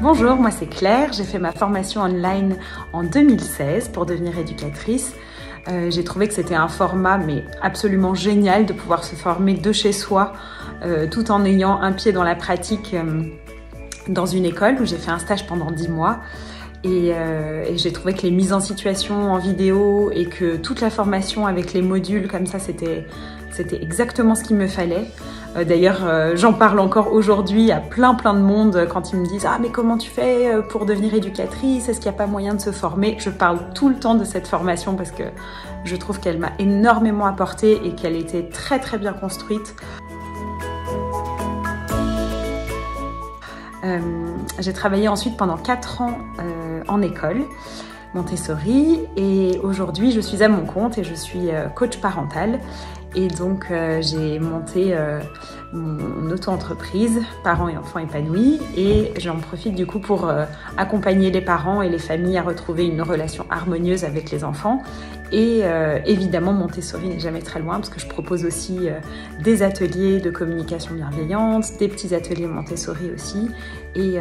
Bonjour, moi c'est Claire, j'ai fait ma formation online en 2016 pour devenir éducatrice. J'ai trouvé que c'était un format mais absolument génial de pouvoir se former de chez soi tout en ayant un pied dans la pratique dans une école où j'ai fait un stage pendant 10 mois. Et j'ai trouvé que les mises en situation en vidéo et que toute la formation avec les modules comme ça, c'était exactement ce qu'il me fallait. D'ailleurs, j'en parle encore aujourd'hui à plein de monde quand ils me disent « Ah, mais comment tu fais pour devenir éducatrice? Est-ce qu'il n'y a pas moyen de se former ?» Je parle tout le temps de cette formation parce que je trouve qu'elle m'a énormément apporté et qu'elle était très bien construite. J'ai travaillé ensuite pendant 4 ans en école Montessori et aujourd'hui je suis à mon compte et je suis coach parental et donc j'ai monté mon auto-entreprise Parents et enfants épanouis et j'en profite du coup pour accompagner les parents et les familles à retrouver une relation harmonieuse avec les enfants et évidemment Montessori n'est jamais très loin parce que je propose aussi des ateliers de communication bienveillante, des petits ateliers Montessori aussi et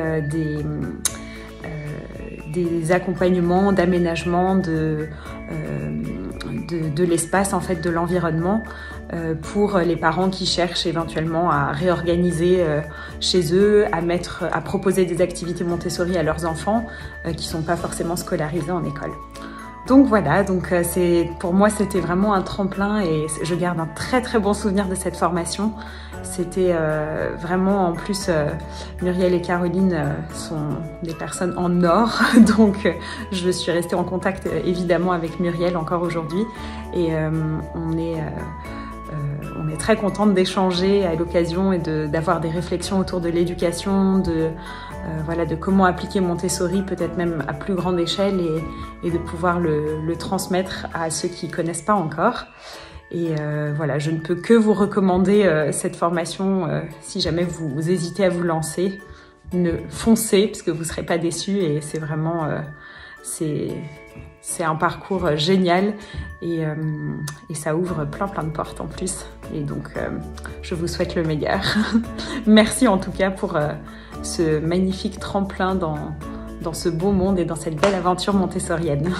des accompagnements d'aménagement de l'espace, en fait, de l'environnement pour les parents qui cherchent éventuellement à réorganiser chez eux, à proposer des activités Montessori à leurs enfants qui ne sont pas forcément scolarisés en école. Donc voilà, pour moi c'était vraiment un tremplin et je garde un très bon souvenir de cette formation. C'était vraiment, en plus, Muriel et Caroline sont des personnes en or, donc je suis restée en contact évidemment avec Muriel encore aujourd'hui et on est très contente d'échanger à l'occasion et d'avoir des réflexions autour de l'éducation, de comment appliquer Montessori peut-être même à plus grande échelle et de pouvoir le transmettre à ceux qui ne connaissent pas encore. Et voilà, je ne peux que vous recommander cette formation si jamais vous hésitez à vous lancer. Foncez parce que vous ne serez pas déçus et c'est vraiment c'est un parcours génial et ça ouvre plein de portes en plus. Et donc, je vous souhaite le meilleur. Merci en tout cas pour ce magnifique tremplin dans ce beau monde et dans cette belle aventure montessorienne.